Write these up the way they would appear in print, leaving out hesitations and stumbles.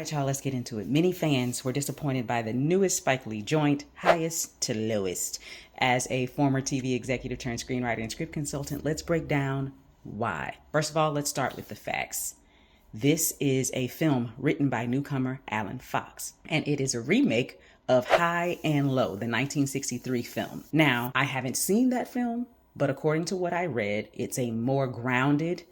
right, y'all, let's get into it. Many fans were disappointed by the newest Spike Lee joint, Highest to Lowest. As a former TV executive turned screenwriter and script consultant, let's break down why. First of all, let's start with the facts. This is a film written by newcomer Alan Fox, and it is a remake of High and Low, the 1963 film. Now, I haven't seen that film, but according to what I read, it's a more grounded,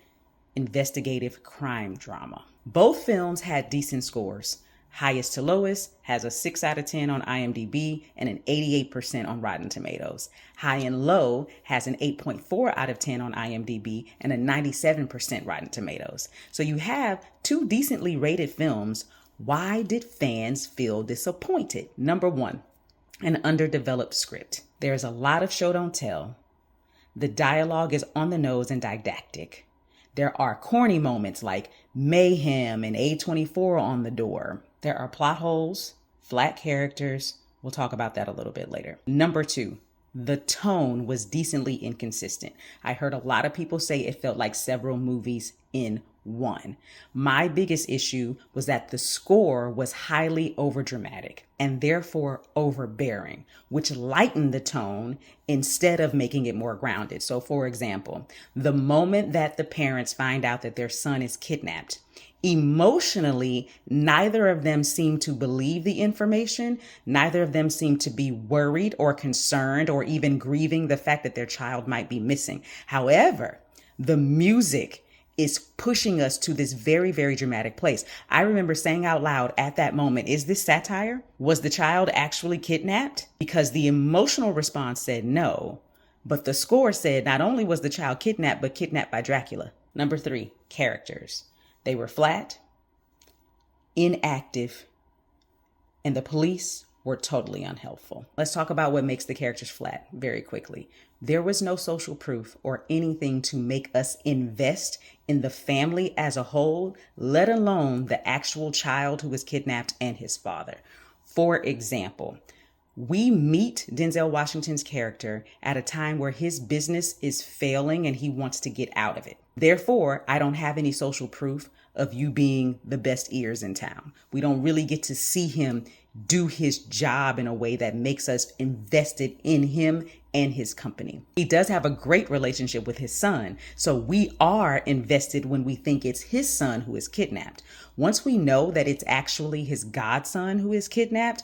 investigative crime drama. Both films had decent scores. Highest to Lowest has a 6 out of 10 on IMDb and an 88% on Rotten Tomatoes. High and Low has an 8.4 out of 10 on IMDb and a 97% Rotten Tomatoes. So you have two decently rated films. Why did fans feel disappointed? Number one, an underdeveloped script. There's a lot of show don't tell. The dialogue is on the nose and didactic. There are corny moments like mayhem and A24 on the door. There are plot holes, flat characters. We'll talk about that a little bit later. Number two, the tone was decently inconsistent. I heard a lot of people say it felt like several movies in one. My biggest issue was that the score was highly overdramatic and therefore overbearing, which lightened the tone instead of making it more grounded. So for example, the moment that the parents find out that their son is kidnapped, emotionally, neither of them seem to believe the information. Neither of them seem to be worried or concerned or even grieving the fact that their child might be missing. However, the music is pushing us to this very, very dramatic place. I remember saying out loud at that moment, is this satire? Was the child actually kidnapped? Because the emotional response said no, but the score said not only was the child kidnapped, but kidnapped by Dracula. Number three, characters. They were flat, inactive, and the police were totally unhelpful. Let's talk about what makes the characters flat very quickly. There was no social proof or anything to make us invest in the family as a whole, let alone the actual child who was kidnapped and his father. For example, we meet Denzel Washington's character at a time where his business is failing and he wants to get out of it. Therefore, I don't have any social proof of you being the best ears in town. We don't really get to see him do his job in a way that makes us invested in him and his company. He does have a great relationship with his son, so we are invested when we think it's his son who is kidnapped. Once we know that it's actually his godson who is kidnapped,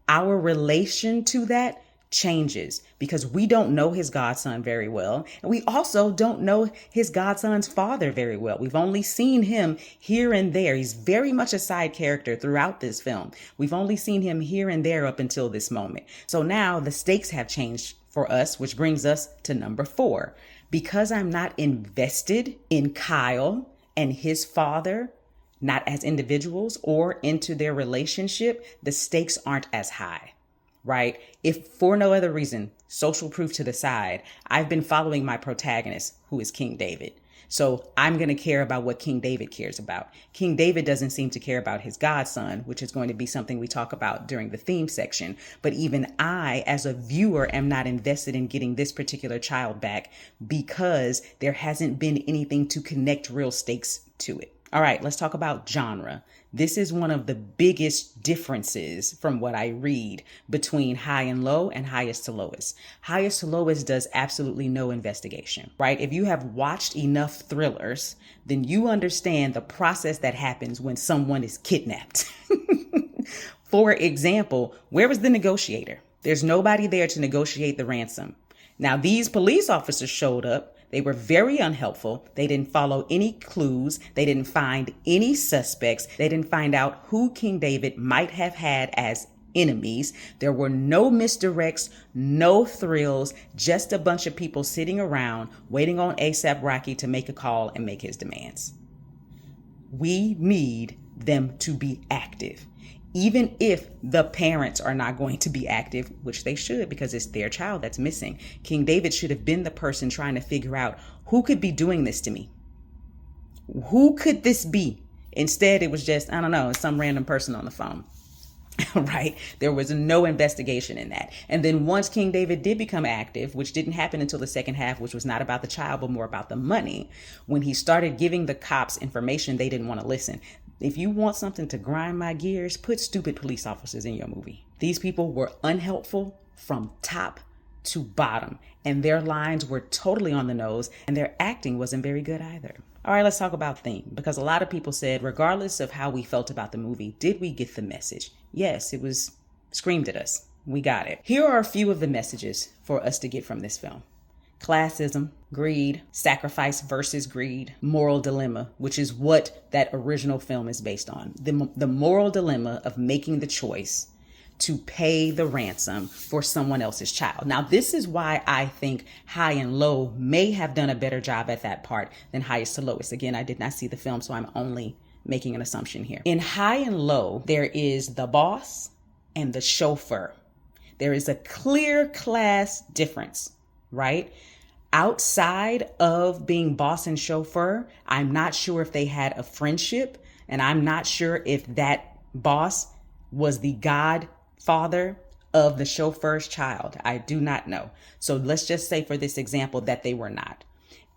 our relation to that changes because we don't know his godson very well. And we also don't know his godson's father very well. We've only seen him here and there. He's very much a side character throughout this film. We've only seen him here and there up until this moment. So now the stakes have changed for us, which brings us to number four. Because I'm not invested in Kyle and his father, not as individuals or into their relationship, the stakes aren't as high. Right? If for no other reason, social proof to the side, I've been following my protagonist, who is King David. So I'm going to care about what King David cares about. King David doesn't seem to care about his godson, which is going to be something we talk about during the theme section. But even I, as a viewer, am not invested in getting this particular child back because there hasn't been anything to connect real stakes to it. All right, let's talk about genre. This is one of the biggest differences from what I read between High and Low and Highest to Lowest. Highest to Lowest does absolutely no investigation, right? If you have watched enough thrillers, then you understand the process that happens when someone is kidnapped. For example, where was the negotiator? There's nobody there to negotiate the ransom. Now, these police officers showed up. They were very unhelpful. They didn't follow any clues. They didn't find any suspects. They didn't find out who King David might have had as enemies. There were no misdirects, no thrills, just a bunch of people sitting around waiting on A$AP Rocky to make a call and make his demands. We need them to be active. Even if the parents are not going to be active, which they should because it's their child that's missing. King David should have been the person trying to figure out who could be doing this to me. Who could this be? Instead, it was just, I don't know, some random person on the phone. right? There was no investigation in that. And then once King David did become active, which didn't happen until the second half, which was not about the child, but more about the money, when he started giving the cops information, they didn't want to listen. If you want something to grind my gears, put stupid police officers in your movie. These people were unhelpful from top to bottom, and their lines were totally on the nose, and their acting wasn't very good either. All right, let's talk about theme, because a lot of people said, regardless of how we felt about the movie, did we get the message? Yes, it was screamed at us. We got it. Here are a few of the messages for us to get from this film. Classism, greed, sacrifice versus greed, moral dilemma, which is what that original film is based on. The moral dilemma of making the choice to pay the ransom for someone else's child. Now, this is why I think High and Low may have done a better job at that part than Highest to Lowest. Again, I did not see the film, so I'm only making an assumption here. In High and Low, there is the boss and the chauffeur. There is a clear class difference, right? Outside of being boss and chauffeur, I'm not sure if they had a friendship, and I'm not sure if that boss was the godfather of the chauffeur's child. I do not know. So let's just say for this example that they were not.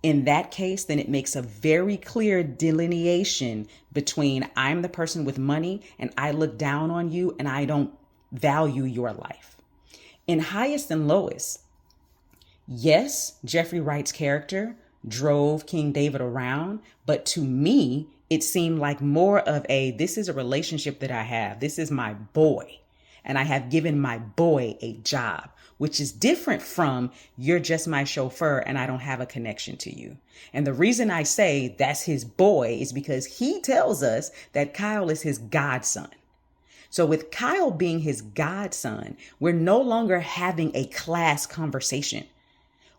In that case, then it makes a very clear delineation between I'm the person with money and I look down on you and I don't value your life. In Highest and Lowest, yes, Jeffrey Wright's character drove King David around, but to me, it seemed like more of this is a relationship that I have. This is my boy, and I have given my boy a job, which is different from you're just my chauffeur and I don't have a connection to you. And the reason I say that's his boy is because he tells us that Kyle is his godson. So with Kyle being his godson, we're no longer having a class conversation.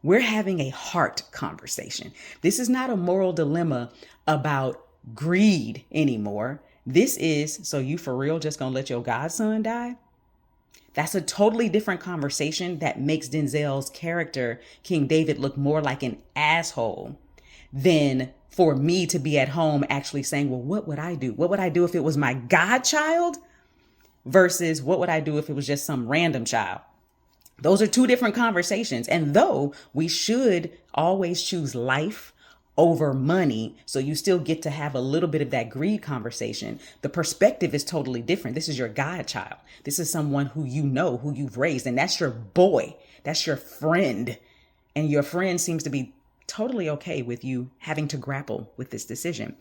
We're having a heart conversation. This is not a moral dilemma about greed anymore. This is, so you for real just gonna let your godson die? That's a totally different conversation that makes Denzel's character, King David, look more like an asshole than for me to be at home actually saying, well, what would I do? What would I do if it was my godchild? Versus what would I do if it was just some random child? Those are two different conversations. And though we should always choose life over money, so you still get to have a little bit of that greed conversation, the perspective is totally different. This is your godchild. This is someone who you know, who you've raised, and that's your boy. That's your friend. And your friend seems to be totally okay with you having to grapple with this decision.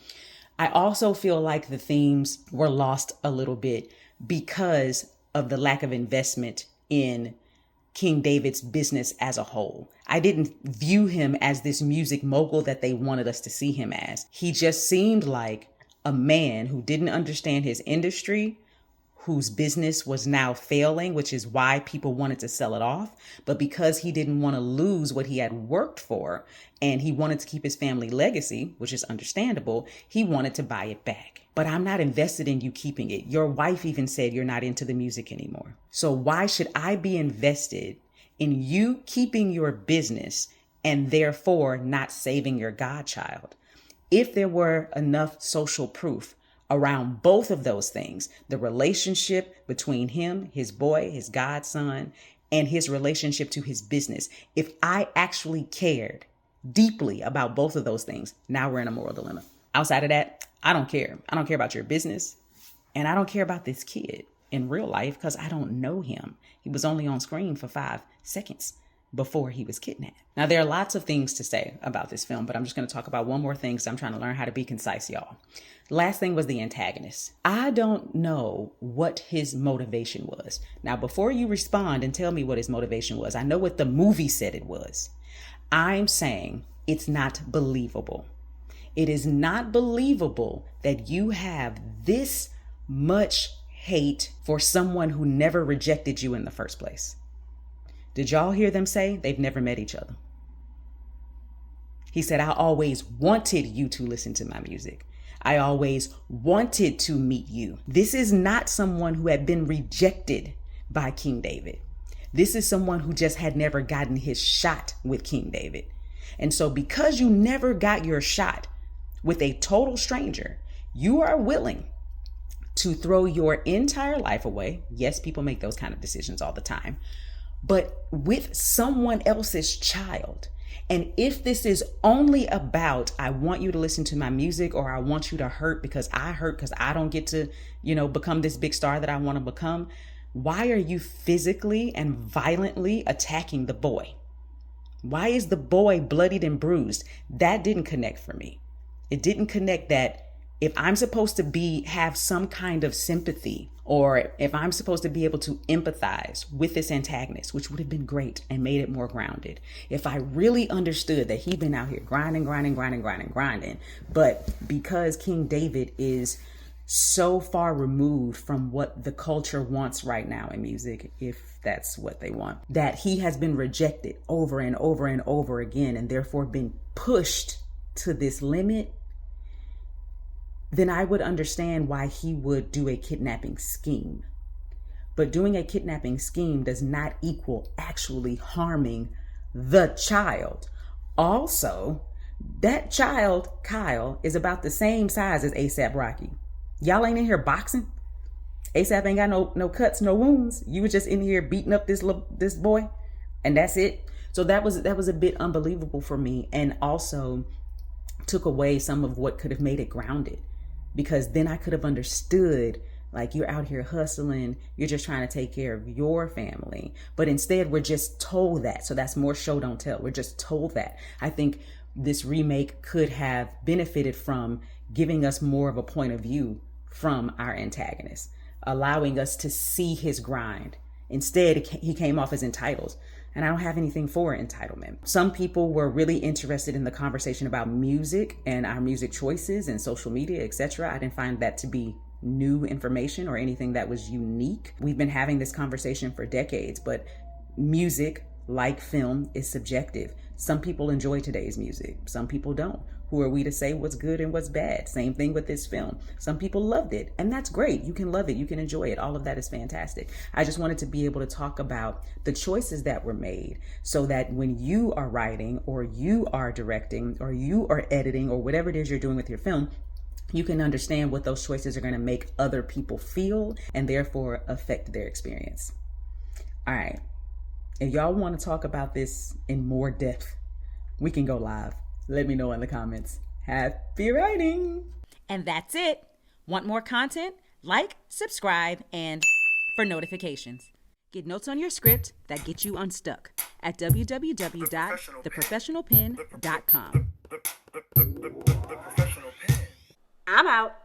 I also feel like the themes were lost a little bit because of the lack of investment in King David's business as a whole. I didn't view him as this music mogul that they wanted us to see him as. He just seemed like a man who didn't understand his industry, whose business was now failing, which is why people wanted to sell it off. But because he didn't want to lose what he had worked for and he wanted to keep his family legacy, which is understandable, he wanted to buy it back. But I'm not invested in you keeping it. Your wife even said you're not into the music anymore. So why should I be invested in you keeping your business and therefore not saving your godchild? If there were enough social proof around both of those things, the relationship between him, his boy, his godson, and his relationship to his business, if I actually cared deeply about both of those things, now we're in a moral dilemma. Outside of that, I don't care. I don't care about your business. And I don't care about this kid in real life because I don't know him. He was only on screen for 5 seconds before he was kidnapped. Now, there are lots of things to say about this film, but I'm just going to talk about one more thing because I'm trying to learn how to be concise, y'all. Last thing was the antagonist. I don't know what his motivation was. Now, before you respond and tell me what his motivation was, I know what the movie said it was. I'm saying it's not believable. It is not believable that you have this much hate for someone who never rejected you in the first place. Did y'all hear them say they've never met each other? He said, I always wanted you to listen to my music. I always wanted to meet you. This is not someone who had been rejected by King David. This is someone who just had never gotten his shot with King David. And so because you never got your shot with a total stranger, you are willing to throw your entire life away. Yes, people make those kind of decisions all the time. But with someone else's child, And if this is only about, I want you to listen to my music, or I want you to hurt because I don't get to, become this big star that I want to become, why are you physically and violently attacking the boy? Why is the boy bloodied and bruised? That didn't connect for me. It didn't connect that if I'm supposed to have some kind of sympathy, or if I'm supposed to be able to empathize with this antagonist, which would have been great and made it more grounded. If I really understood that he'd been out here grinding, but because King David is so far removed from what the culture wants right now in music, if that's what they want, that he has been rejected over and over and over again, and therefore been pushed to this limit, then I would understand why he would do a kidnapping scheme. But doing a kidnapping scheme does not equal actually harming the child. Also, that child, Kyle, is about the same size as A$AP Rocky. Y'all ain't in here boxing. A$AP ain't got no cuts, no wounds. You were just in here beating up this boy, and that's it. So that was a bit unbelievable for me, and also took away some of what could have made it grounded. Because then I could have understood, like, you're out here hustling, you're just trying to take care of your family. But instead, we're just told that. So that's more show don't tell. We're just told that. I think this remake could have benefited from giving us more of a point of view from our antagonist, allowing us to see his grind. Instead, he came off as entitled. And I don't have anything for entitlement. Some people were really interested in the conversation about music and our music choices and social media, etc. I didn't find that to be new information or anything that was unique. We've been having this conversation for decades, but music, like film, is subjective. Some people enjoy today's music. Some people don't. Who are we to say what's good and what's bad? Same thing with this film. Some people loved it, and that's great. You can love it. You can enjoy it. All of that is fantastic. I just wanted to be able to talk about the choices that were made so that when you are writing or you are directing or you are editing or whatever it is you're doing with your film, you can understand what those choices are going to make other people feel and therefore affect their experience. All right. If y'all want to talk about this in more depth, we can go live. Let me know in the comments. Happy writing! And that's it. Want more content? Like, subscribe, and for notifications. Get notes on your script that get you unstuck at www.theprofessionalpen.com. I'm out.